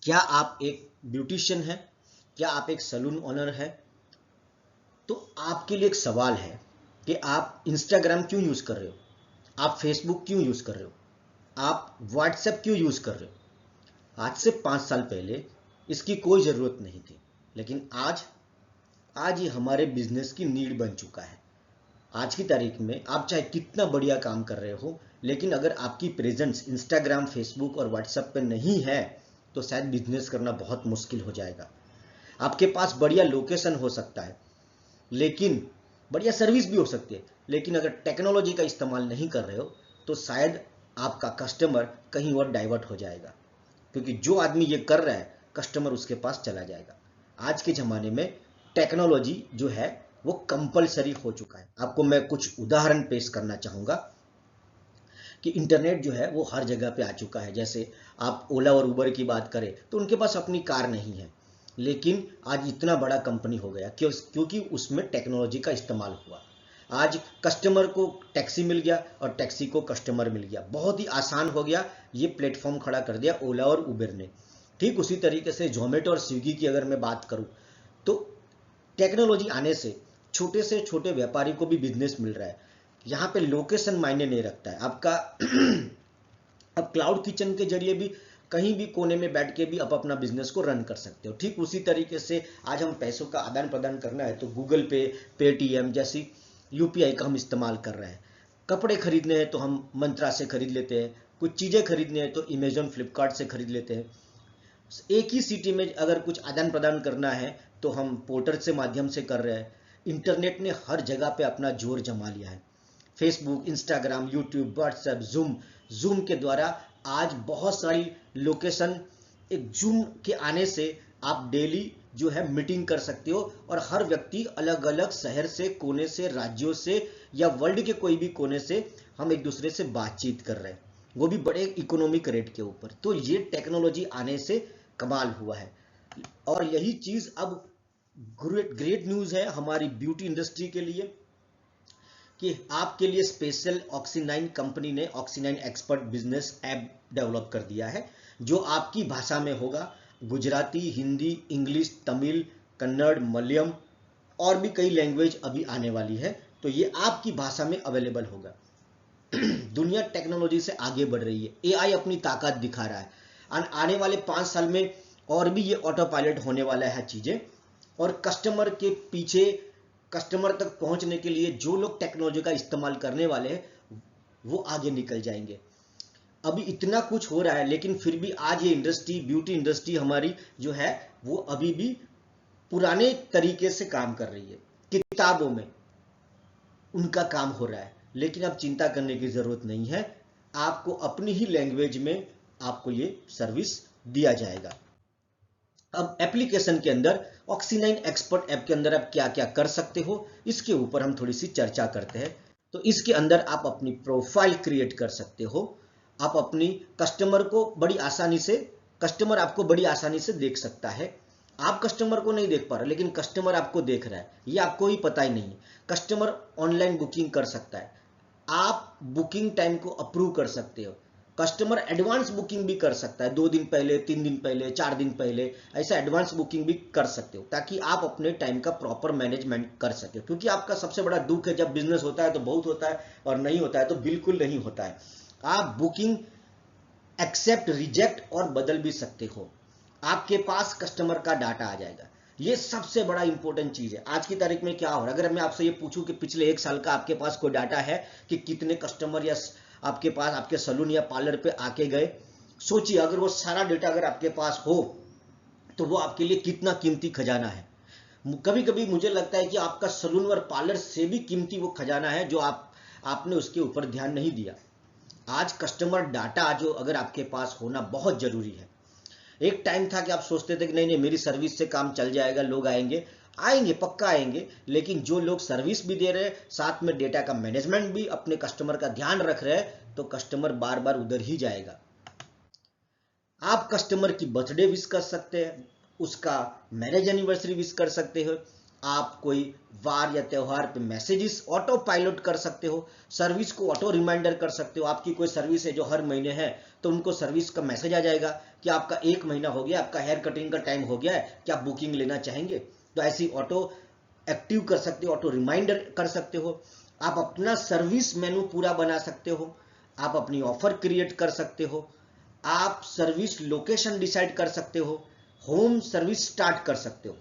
क्या आप एक ब्यूटिशियन हैं? क्या आप एक सैलून ओनर हैं? तो आपके लिए एक सवाल है कि आप इंस्टाग्राम क्यों यूज कर रहे हो, आप फेसबुक क्यों यूज कर रहे हो, आप व्हाट्सएप क्यों यूज कर रहे हो। आज से 5 साल पहले इसकी कोई जरूरत नहीं थी, लेकिन आज आज ये हमारे बिजनेस की नीड बन चुका है। आज की तारीख में आप चाहे कितना बढ़िया काम कर रहे हो, लेकिन अगर आपकी प्रेजेंस इंस्टाग्राम, फेसबुक और व्हाट्सएप पे नहीं है तो शायद बिजनेस करना बहुत मुश्किल हो जाएगा। आपके पास बढ़िया लोकेशन हो सकता है, लेकिन बढ़िया सर्विस भी हो सकती है, लेकिन अगर टेक्नोलॉजी का इस्तेमाल नहीं कर रहे हो तो शायद आपका कस्टमर कहीं और डाइवर्ट हो जाएगा, क्योंकि जो आदमी ये कर रहा है कस्टमर उसके पास चला जाएगा। आज के ज़माने में टेक्नोलॉजी जो है वो कंपलसरी हो चुका है। आपको मैं कुछ उदाहरण पेश करना चाहूँगा कि इंटरनेट जो है वो हर जगह पे आ चुका है। जैसे आप ओला और उबर की बात करें तो उनके पास अपनी कार नहीं है, लेकिन आज इतना बड़ा कंपनी हो गया क्योंकि उसमें टेक्नोलॉजी का इस्तेमाल हुआ। आज कस्टमर को टैक्सी मिल गया और टैक्सी को कस्टमर मिल गया, बहुत ही आसान हो गया। ये प्लेटफॉर्म खड़ा कर दिया ओला और उबर ने। ठीक उसी तरीके से जोमेटो और स्विगी की अगर मैं बात करूं तो टेक्नोलॉजी आने से छोटे व्यापारी को भी बिजनेस मिल रहा है। यहाँ पे लोकेशन मायने नहीं रखता है आपका। अब क्लाउड किचन के जरिए भी कहीं भी कोने में बैठ के भी आप अपना बिजनेस को रन कर सकते हो। ठीक उसी तरीके से आज हम पैसों का आदान प्रदान करना है तो गूगल पे, पेटीएम जैसी यूपीआई का हम इस्तेमाल कर रहे हैं। कपड़े खरीदने हैं तो हम मंत्रा से खरीद लेते हैं, कुछ चीज़ें खरीदने हैं तो अमेजोन, फ्लिपकार्ट से खरीद लेते हैं। एक ही सिटी में अगर कुछ आदान प्रदान करना है तो हम पोर्टल से माध्यम से कर रहे हैं। इंटरनेट ने हर जगह पे अपना जोर जमा लिया है। Facebook, Instagram, YouTube, WhatsApp, zoom के द्वारा आज बहुत सारी लोकेशन, एक जूम के आने से आप डेली जो है मीटिंग कर सकते हो और हर व्यक्ति अलग अलग शहर से, कोने से, राज्यों से या वर्ल्ड के कोई भी कोने से हम एक दूसरे से बातचीत कर रहे हैं, वो भी बड़े इकोनॉमिक रेट के ऊपर। तो ये टेक्नोलॉजी आने से कमाल हुआ है। और यही चीज अब ग्रेट ग्रेट न्यूज है हमारी ब्यूटी इंडस्ट्री के लिए कि आपके लिए स्पेशल ऑक्सीनाइन कंपनी ने ऑक्सीनाइन एक्सपर्ट बिजनेस ऐप डेवलप कर दिया है, जो आपकी भाषा में होगा। गुजराती, हिंदी, इंग्लिश, तमिल, कन्नड़, मलयालम और भी कई लैंग्वेज अभी आने वाली है, तो ये आपकी भाषा में अवेलेबल होगा। दुनिया टेक्नोलॉजी से आगे बढ़ रही है, एआई अपनी ताकत दिखा रहा है। आने वाले 5 साल में और भी ये ऑटो पायलट होने वाला है चीजें। और कस्टमर के पीछे, कस्टमर तक पहुंचने के लिए जो लोग टेक्नोलॉजी का इस्तेमाल करने वाले हैं वो आगे निकल जाएंगे। अभी इतना कुछ हो रहा है, लेकिन फिर भी आज ये इंडस्ट्री, ब्यूटी इंडस्ट्री हमारी जो है वो अभी भी पुराने तरीके से काम कर रही है। किताबों में उनका काम हो रहा है, लेकिन अब चिंता करने की जरूरत नहीं है। आपको अपनी ही लैंग्वेज में आपको ये सर्विस दिया जाएगा। अब एप्लीकेशन के अंदर ऑक्सीनाइन एक्सपर्ट ऐप के अंदर आप क्या क्या कर सकते हो, इसके ऊपर हम थोड़ी सी चर्चा करते हैं। तो इसके अंदर आप अपनी प्रोफाइल क्रिएट कर सकते हो। आप अपनी कस्टमर को बड़ी आसानी से, कस्टमर आपको बड़ी आसानी से देख सकता है। आप कस्टमर को नहीं देख पा रहे, लेकिन कस्टमर आपको देख रहा है, ये आपको ही पता ही नहीं है। कस्टमर ऑनलाइन बुकिंग कर सकता है, आप बुकिंग टाइम को अप्रूव कर सकते हो। कस्टमर एडवांस बुकिंग भी कर सकता है, 2 दिन पहले, 3 दिन पहले, 4 दिन पहले, ऐसा एडवांस बुकिंग भी कर सकते हो, ताकि आप अपने टाइम का प्रॉपर मैनेजमेंट कर सके। क्योंकि आपका सबसे बड़ा दुख है, जब बिजनेस होता है तो बहुत होता है और नहीं होता है तो बिल्कुल नहीं होता है। आप बुकिंग एक्सेप्ट, रिजेक्ट और बदल भी सकते हो। आपके पास कस्टमर का डाटा आ जाएगा। ये सबसे बड़ा इंपॉर्टेंट चीज है। आज की तारीख में क्या हो रहा है, अगर मैं आपसे ये पूछूं कि पिछले 1 साल का आपके पास कोई डाटा है कि कितने कस्टमर या आपके पास आपके सलून या पार्लर पे आके गए, सोचिए अगर वो सारा डेटा अगर आपके पास हो तो वो आपके लिए कितना कीमती खजाना है। कभी कभी मुझे लगता है कि आपका सलून और पार्लर से भी कीमती वो खजाना है जो आपने उसके ऊपर ध्यान नहीं दिया। आज कस्टमर डाटा जो अगर आपके पास होना बहुत जरूरी है। एक टाइम था कि आप सोचते थे कि नहीं नहीं मेरी सर्विस से काम चल जाएगा, लोग आएंगे, आएंगे पक्का आएंगे, लेकिन जो लोग सर्विस भी दे रहे हैं साथ में डेटा का मैनेजमेंट भी, अपने कस्टमर का ध्यान रख रहे हैं, तो कस्टमर बार बार उधर ही जाएगा। आप कस्टमर की बर्थडे विश कर सकते हैं, उसका मैरिज एनिवर्सरी विश कर सकते हो, आप कोई वार या त्योहार पे मैसेजेस ऑटो पायलट कर सकते हो, सर्विस को ऑटो रिमाइंडर कर सकते हो। आपकी कोई सर्विस है जो हर महीने है, तो उनको सर्विस का मैसेज आ जाएगा कि आपका 1 महीना हो गया, आपका हेयर कटिंग का टाइम हो गया है, क्या आप बुकिंग लेना चाहेंगे। तो ऐसी ऑटो एक्टिव कर सकते हो, ऑटो रिमाइंडर कर सकते हो। आप अपना सर्विस मेनू पूरा बना सकते हो, आप अपनी ऑफर क्रिएट कर सकते हो, आप सर्विस लोकेशन डिसाइड कर सकते हो, होम सर्विस स्टार्ट कर सकते हो।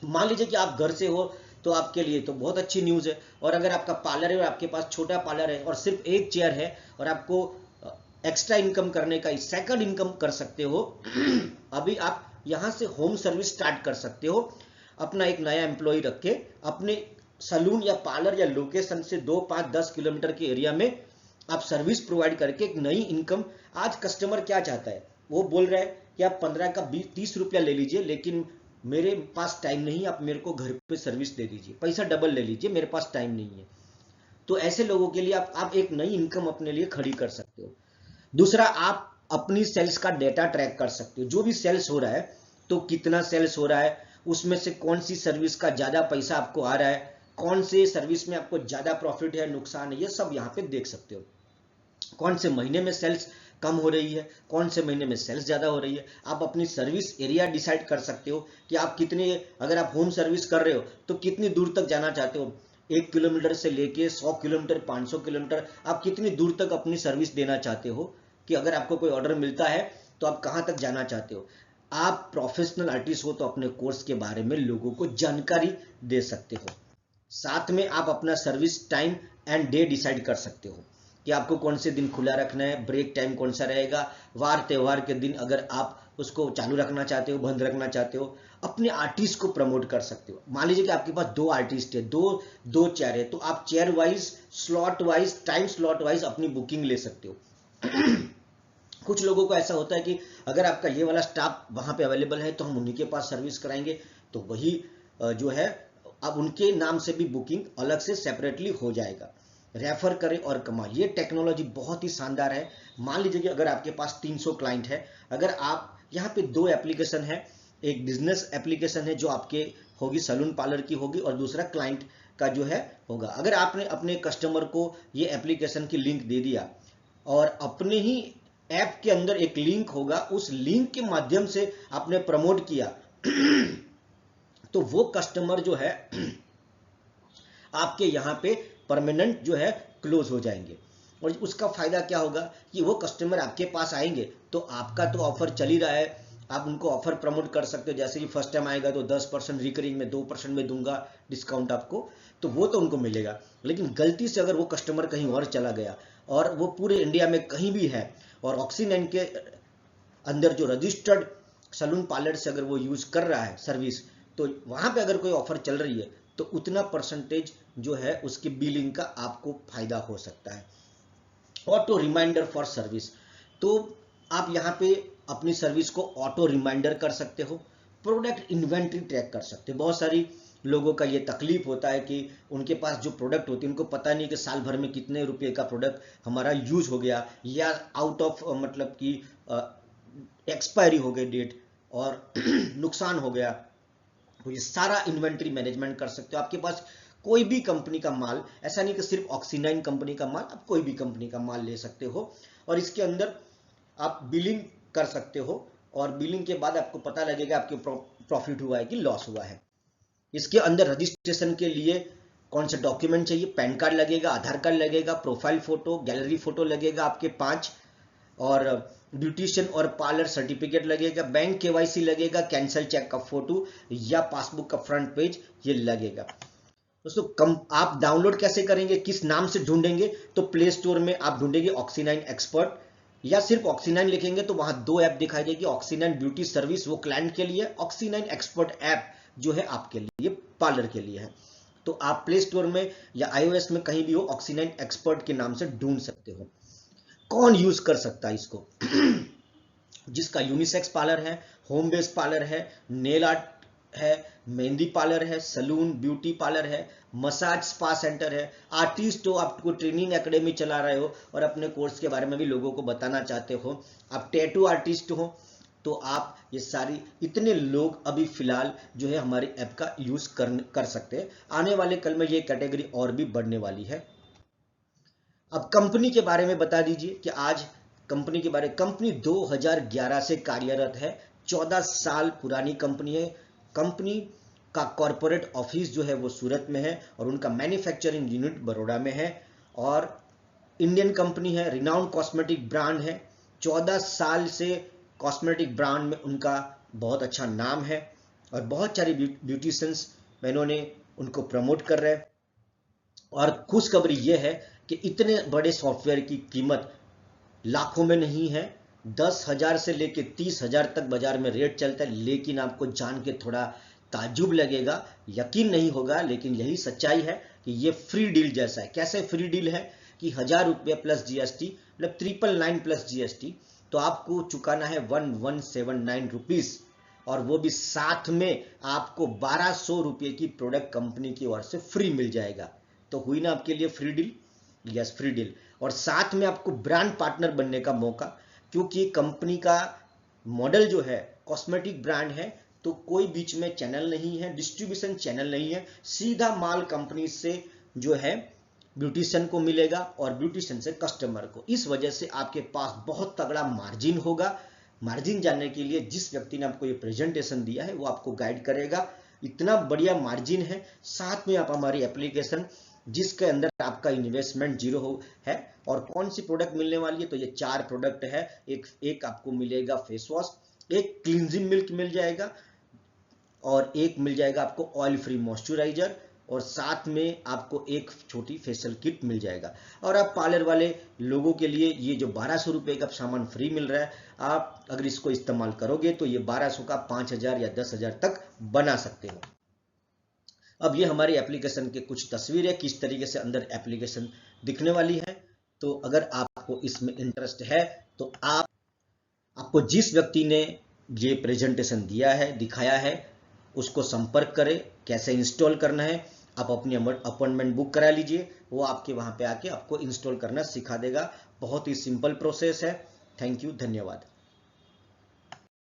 मान लीजिए कि आप घर से हो तो आपके लिए तो बहुत अच्छी न्यूज़ है। और अगर आपका पार्लर है और आपके पास छोटा पार्लर है और सिर्फ एक चेयर है और आपको एक्स्ट्रा इनकम करने का सेकंड इनकम कर सकते हो अभी आप यहां से होम सर्विस स्टार्ट कर सकते हो। अपना एक नया एम्प्लॉय रख के अपने सलून या पार्लर या लोकेशन से 2, 5, 10 किलोमीटर के एरिया में आप सर्विस प्रोवाइड करके एक नई इनकम। आज कस्टमर क्या चाहता है, वो बोल रहा है कि आप 15 का 30 रुपया ले लीजिए, लेकिन मेरे पास टाइम नहीं, आप मेरे को घर पे सर्विस दे दीजिए, पैसा डबल ले लीजिए, मेरे पास टाइम नहीं है। तो ऐसे लोगों के लिए आप एक नई इनकम अपने लिए खड़ी कर सकते हो। दूसरा, आप अपनी सेल्स का डेटा ट्रैक कर सकते हो। जो भी सेल्स हो रहा है, तो कितना सेल्स हो रहा है, उसमें से कौन सी सर्विस का ज्यादा पैसा आपको आ रहा है, कौन से सर्विस में आपको ज्यादा प्रॉफिट है, नुकसान है, ये सब यहाँ पे देख सकते हो। कौन से महीने में सेल्स कम हो रही है, कौन से महीने में सेल्स ज्यादा हो रही है। आप अपनी सर्विस एरिया डिसाइड कर सकते हो कि आप कितने, अगर आप होम सर्विस कर रहे हो तो कितनी दूर तक जाना चाहते हो। 1 किलोमीटर से लेके 100 किलोमीटर, 500 किलोमीटर, आप कितनी दूर तक अपनी सर्विस देना चाहते हो, कि अगर आपको कोई ऑर्डर मिलता है तो आप कहां तक जाना चाहते हो। आप प्रोफेशनल आर्टिस्ट हो तो अपने कोर्स के बारे में लोगों को जानकारी दे सकते हो। साथ में आप अपना service time and day decide कर सकते हो कि आपको कौन से दिन खुला रखना है, ब्रेक टाइम कौन सा रहेगा, वार त्योहार के दिन अगर आप उसको चालू रखना चाहते हो, बंद रखना चाहते हो। अपने आर्टिस्ट को प्रमोट कर सकते हो। मान लीजिए कि आपके पास 2 आर्टिस्ट है, दो चेयर है, तो आप chair wise, slot wise, time slot wise अपनी बुकिंग ले सकते हो। कुछ लोगों को ऐसा होता है कि अगर आपका ये वाला स्टाफ वहां पे अवेलेबल है तो हम उन्हीं के पास सर्विस कराएंगे, तो वही जो है अब उनके नाम से भी बुकिंग अलग से सेपरेटली हो जाएगा। रेफर करें और कमाएं, ये टेक्नोलॉजी बहुत ही शानदार है। मान लीजिए कि अगर आपके पास 300 क्लाइंट है, अगर आप यहाँ पे 2 एप्लीकेशन है, एक बिजनेस एप्लीकेशन है जो आपके होगी, सलून पार्लर की होगी, और दूसरा क्लाइंट का जो है होगा। अगर आपने अपने कस्टमर को ये एप्लीकेशन की लिंक दे दिया और अपने ही ऐप के अंदर एक लिंक होगा, उस लिंक के माध्यम से आपने प्रमोट किया तो वो कस्टमर जो है आपके यहाँ पे परमानेंट जो है क्लोज हो जाएंगे। और उसका फायदा क्या होगा कि वो कस्टमर आपके पास आएंगे तो आपका तो ऑफर चल ही रहा है, आप उनको ऑफर प्रमोट कर सकते हो। जैसे कि फर्स्ट टाइम आएगा तो 10% रिकरिंग में 2% में दूंगा डिस्काउंट आपको, तो वो तो उनको मिलेगा। लेकिन गलती से अगर वो कस्टमर कहीं और चला गया और वो पूरे इंडिया में कहीं भी है और ऑक्सी9 के अंदर जो रजिस्टर्ड सलून पार्लर से अगर वो यूज कर रहा है सर्विस, तो वहां पे अगर कोई ऑफर चल रही है तो उतना परसेंटेज जो है उसकी बिलिंग का आपको फायदा हो सकता है। ऑटो रिमाइंडर फॉर सर्विस, तो आप यहाँ पे अपनी सर्विस को ऑटो रिमाइंडर कर सकते हो। प्रोडक्ट इन्वेंट्री ट्रैक कर सकते हो। बहुत सारी लोगों का ये तकलीफ होता है कि उनके पास जो प्रोडक्ट होती है उनको पता नहीं कि साल भर में कितने रुपए का प्रोडक्ट हमारा यूज हो गया या आउट ऑफ मतलब कि एक्सपायरी हो गई डेट और नुकसान हो गया। तो ये सारा इन्वेंट्री मैनेजमेंट कर सकते हो। आपके पास कोई भी कंपनी का माल, ऐसा नहीं कि सिर्फ ऑक्सी9 कंपनी का माल, आप कोई भी कंपनी का माल ले सकते हो और इसके अंदर आप बिलिंग कर सकते हो और बिलिंग के बाद आपको पता लगेगा आपके प्रॉफिट हुआ है कि लॉस हुआ है। इसके अंदर रजिस्ट्रेशन के लिए कौन से डॉक्यूमेंट चाहिए, पैन कार्ड लगेगा, आधार कार्ड लगेगा, प्रोफाइल फोटो, गैलरी फोटो लगेगा आपके 5, और ब्यूटिशियन और पार्लर सर्टिफिकेट लगेगा, बैंक केवाईसी लगेगा, कैंसल चेक का फोटो या पासबुक का फ्रंट पेज ये लगेगा। दोस्तों आप डाउनलोड कैसे करेंगे, किस नाम से ढूंढेंगे, तो प्ले स्टोर में आप ढूंढेंगे ऑक्सी9 एक्सपर्ट या सिर्फ ऑक्सी9 लिखेंगे तो वहां 2 ऐप दिखाई देगी। ऑक्सी9 ब्यूटी सर्विस वो क्लाइंट के लिए, ऑक्सी9 एक्सपर्ट ऐप जो है आपके लिए, पार्लर के लिए है। तो आप प्ले स्टोर में या iOS में कहीं भी हो ऑक्सी9 एक्सपर्ट के नाम से ढूंढ सकते हो। कौन यूज कर सकता है इसको जिसका यूनिसेक्स पार्लर है, होम बेस्ड पार्लर है, नेल आर्ट है, मेहंदी पार्लर है, सलून ब्यूटी पार्लर है, मसाज स्पा सेंटर है, आर्टिस्ट हो, आपको ट्रेनिंग एकेडमी चला रहे हो और अपने कोर्स के बारे में भी लोगों को बताना चाहते हो, आप टैटू आर्टिस्ट हो, तो आप ये सारी इतने लोग अभी फिलहाल जो है हमारे ऐप का यूज कर सकते हैं। आने वाले कल में ये कैटेगरी और भी बढ़ने वाली है। अब कंपनी के बारे में बता दीजिए कि आज कंपनी के बारे में, कंपनी 2011 से कार्यरत है, 14 साल पुरानी कंपनी है। कंपनी का कॉरपोरेट ऑफिस जो है वो सूरत में है और उनका मैन्युफैक्चरिंग यूनिट बड़ौदा में है और इंडियन कंपनी है, रिनाउंड कॉस्मेटिक ब्रांड है। 14 साल से कॉस्मेटिक ब्रांड में उनका बहुत अच्छा नाम है और बहुत सारी ब्यूटिशियंस बहनों ने उनको प्रमोट कर रहे हैं। और खुशखबरी यह है कि इतने बड़े सॉफ्टवेयर की कीमत लाखों में नहीं है, 10,000 से लेके 30,000 तक बाजार में रेट चलता है। लेकिन आपको जान के थोड़ा ताज्जुब लगेगा, यकीन नहीं होगा, लेकिन यही सच्चाई है कि ये फ्री डील जैसा है। कैसे फ्री डील है कि 1,000 रुपये प्लस जीएसटी, मतलब 999 प्लस जीएसटी, तो आपको चुकाना है 1179 रुपीज और वो भी साथ में आपको 1200 रुपये की प्रोडक्ट कंपनी की ओर से फ्री मिल जाएगा। तो हुई ना आपके लिए free deal? Yes, free deal. और साथ में आपको ब्रांड पार्टनर बनने का मौका, क्योंकि कंपनी का मॉडल जो है कॉस्मेटिक ब्रांड है, तो कोई बीच में चैनल नहीं है, डिस्ट्रीब्यूशन चैनल नहीं है, सीधा माल कंपनी से जो है ब्यूटिशियन को मिलेगा और ब्यूटिशियन से कस्टमर को। इस वजह से आपके पास बहुत तगड़ा मार्जिन होगा। मार्जिन जानने के लिए जिस व्यक्ति ने आपको ये प्रेजेंटेशन दिया है वो आपको गाइड करेगा। इतना बढ़िया मार्जिन है, साथ में आप हमारी एप्लीकेशन जिसके अंदर आपका इन्वेस्टमेंट जीरो है। और कौन सी प्रोडक्ट मिलने वाली है, तो ये 4 प्रोडक्ट है। एक आपको मिलेगा फेस वॉश, एक क्लींजिंग मिल्क मिल जाएगा और एक मिल जाएगा आपको ऑयल फ्री मॉइस्चराइजर और साथ में आपको एक छोटी फेशियल किट मिल जाएगा। और आप पार्लर वाले लोगों के लिए ये जो 1200 रुपये का सामान फ्री मिल रहा है, आप अगर इसको इस्तेमाल करोगे तो ये 1200 का 5,000 या 10,000 तक बना सकते हो। अब ये हमारी एप्लीकेशन के कुछ तस्वीरें किस तरीके से अंदर एप्लीकेशन दिखने वाली है। तो अगर आपको इसमें इंटरेस्ट है तो आपको जिस व्यक्ति ने ये प्रेजेंटेशन दिया है, दिखाया है, उसको संपर्क करें। कैसे इंस्टॉल करना है, आप अपनी अपॉइंटमेंट बुक करा लीजिए, वो आपके वहां पे आके आपको इंस्टॉल करना सिखा देगा। बहुत ही सिंपल प्रोसेस है। थैंक यू, धन्यवाद।